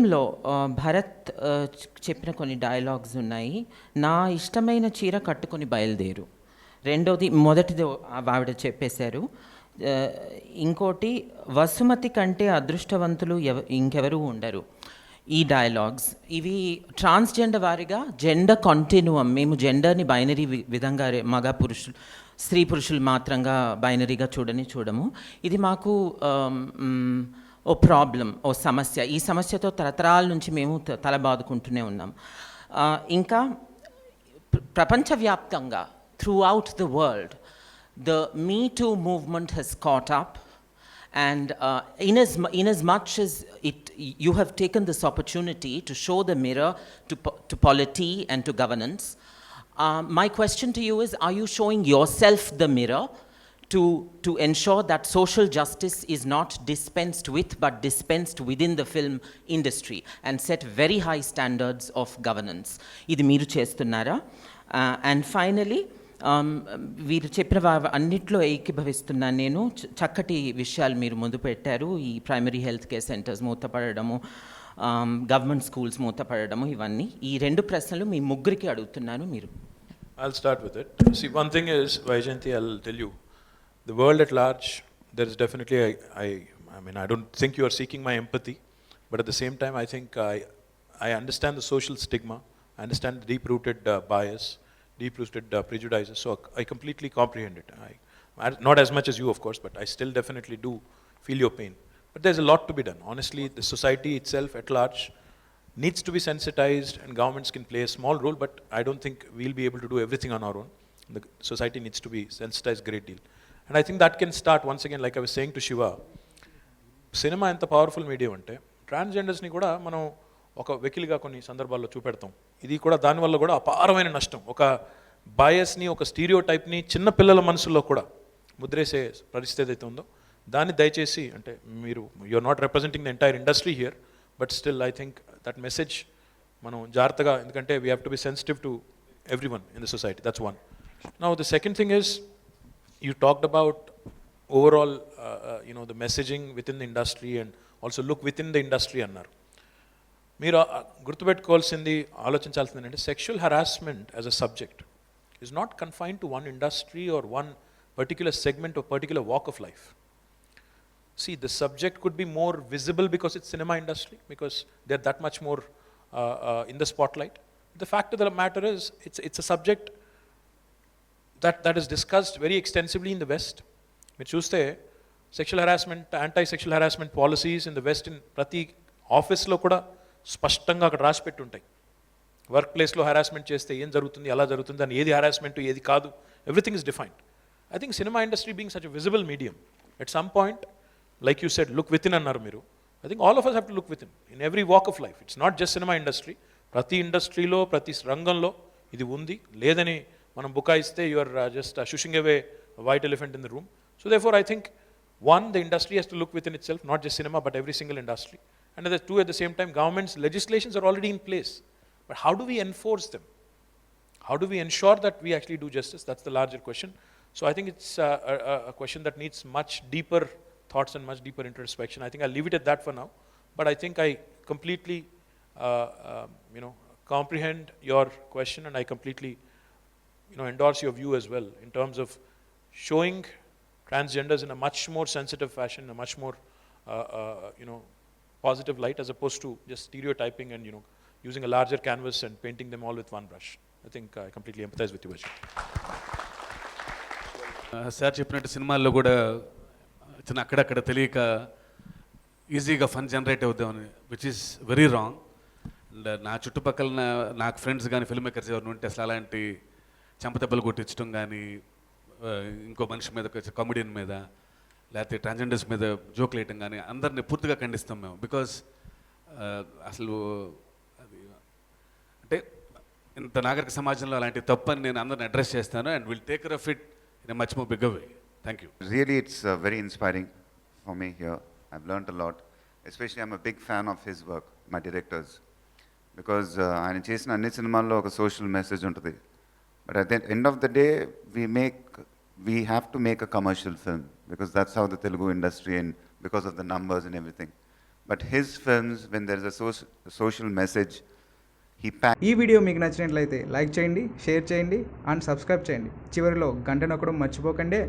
ఫిలింలో భరత్ చెప్పిన కొన్ని డైలాగ్స్ ఉన్నాయి. నా ఇష్టమైన చీర కట్టుకొని బయలుదేరు. రెండోది, మొదటిది ఆవిడ చెప్పేశారు. ఇంకోటి, వసుమతి కంటే అదృష్టవంతులు ఇంకెవరూ ఉండరు. ఈ డైలాగ్స్ ఇవి ట్రాన్స్జెండర్ వారిగా జెండర్ కంటిన్యూమ్, మేము జెండర్ని బైనరీ విధంగా మగ పురుషులు స్త్రీ పురుషులు మాత్రంగా బైనరీగా చూడము. ఇది మాకు ఓ ప్రాబ్లం, ఓ సమస్య. ఈ సమస్యతో తరతరాల నుంచి మేము తలబాదుకుంటూనే ఉన్నాం. ఇంకా ప్రపంచవ్యాప్తంగా throughout the world, the Me Too movement has caught up, and in as much as you have taken this opportunity to show the mirror to polity and to governance, my question to you is, are you showing yourself the mirror to ensure that social justice is not dispensed with but dispensed within the film industry and set very high standards of governance? Idi meeru chestunnara? And finally, వీరు చెప్పిన అన్నిట్లో ఏకీభవిస్తున్నాను నేను. చక్కటి విషయాలు మీరు ముందు పెట్టారు. ఈ ప్రైమరీ హెల్త్ కేర్ సెంటర్స్ మూతపడము, గవర్నమెంట్ స్కూల్స్ మూతపడము, ఇవన్నీ. ఈ రెండు ప్రశ్నలు మీ ముగ్గురికి అడుగుతున్నాను. మీరు I'll start with it. See, one thing is, Vaijayanti, I'll tell you, the world at large, there is definitely, I mean, I don't think you are seeking my empathy, but at the same time, I think I understand the social stigma, I understand the deep-rooted bias, deep-rooted prejudices, so I completely comprehend it. Not as much as you, of course, but I still definitely do feel your pain. But there's a lot to be done. Honestly, the society itself at large needs to be sensitized, and governments can play a small role, but I don't think we'll be able to do everything on our own. The society needs to be sensitized a great deal. And I think that can start, once again, like I was saying to Shiva, cinema enta powerful medium ante, transgenders ni kuda manam ఒక వెకిలిగా కొన్ని సందర్భాల్లో చూపెడతాం. ఇది కూడా దానివల్ల కూడా అపారమైన నష్టం. ఒక బయాస్ని, ఒక స్టీరియో టైప్ని చిన్న పిల్లల మనసుల్లో కూడా ముద్రేసే పరిస్థితి ఏదైతే ఉందో, దాన్ని దయచేసి, అంటే మీరు you are not representing the entire industry here, but still I think that message మనం జాగ్రత్తగా, ఎందుకంటే we have to be sensitive to everyone in the society. That's one. Now the second thing is, you talked about overall the messaging within the industry and also look within the industry అన్నారు. మీరు గుర్తుపెట్టుకోవాల్సింది, ఆలోచించాల్సింది ఏంటంటే, sexual harassment as a subject is not confined to one industry or one particular segment or particular walk of life. See, the subject could be more visible because it's cinema industry, because they're that much more in the spotlight. The fact of the matter is, it's a subject that is discussed very extensively in the West. మీరు చూస్తే sexual harassment, anti sexual harassment policies in the west, in ప్రతి ఆఫీస్లో కూడా స్పష్టంగా అక్కడ రాసి పెట్టి ఉంటాయి. వర్క్ ప్లేస్లో హరాస్మెంట్ చేస్తే ఏం జరుగుతుంది, ఎలా జరుగుతుంది, అని ఏది హరాస్మెంట్ ఏది కాదు, everything is defined. I think cinema industry being such a visible medium, at some point, like you said, look within అన్నారు మీరు. I think all of us have to look within every walk of life. It's not just cinema industry. ప్రతి ఇండస్ట్రీలో, ప్రతి రంగంలో ఇది ఉంది. లేదని మనం బుకాయిస్తే you are just shushing away white elephant in the room. So therefore I think, one, the industry has to look within itself, not just cinema, but every single industry. And at the same time, government's legislations are already in place. But how do we enforce them? How do we ensure that we actually do justice? That's the larger question. So I think it's a question that needs much deeper thoughts and much deeper introspection. I think I'll leave it at that for now. But I think I completely, comprehend your question, and I completely, endorse your view as well in terms of showing transgenders in a much more sensitive fashion, in a much more, positive light, as opposed to just stereotyping and, using a larger canvas and painting them all with one brush. I think I completely empathize with you, Vijay. Sir చెప్పినట్టు సినిమాల్లో కూడా చిన్న అక్కడక్కడ తెలియక ఈజీగా fun generate అవుతామని, which is very wrong. And నా చుట్టుపక్కల నాకు ఫ్రెండ్స్ కానీ ఫిల్మ్ మేకర్స్ ఎవరు ఉంటే అసలు అలాంటి చెంపదెబ్బలు కొట్టించడం కానీ, ఇంకో మనిషి మీద, కామెడియన్ మీద, లేకపోతే ట్రాన్స్జెండర్స్ మీద జోక్లు వేయటం కానీ, అందరిని పూర్తిగా ఖండిస్తాం మేము. బికాజ్ అసలు అది అంటే ఇంత నాగరిక సమాజంలో అలాంటి తప్పని నేను అందరిని అడ్రస్ చేస్తాను, and will take care of it in a much more bigger way. Thank you. Really, it's very inspiring for me here. I've learned a lot. Especially, I'm a big fan of his work, my directors. Because ఆయన చేసిన అన్ని సినిమాల్లో ఒక social message ఉంటుంది. But at the end of the day, we have to make a commercial film, because that's how the Telugu industry, and because of the numbers and everything. But his films, when there is a social message, he packs. ఈ video మీకు నచ్చినట్లయితే like చేయండి, share చేయండి and subscribe చేయండి. చివరిలో గంట నొక్కడం మర్చిపోకండి.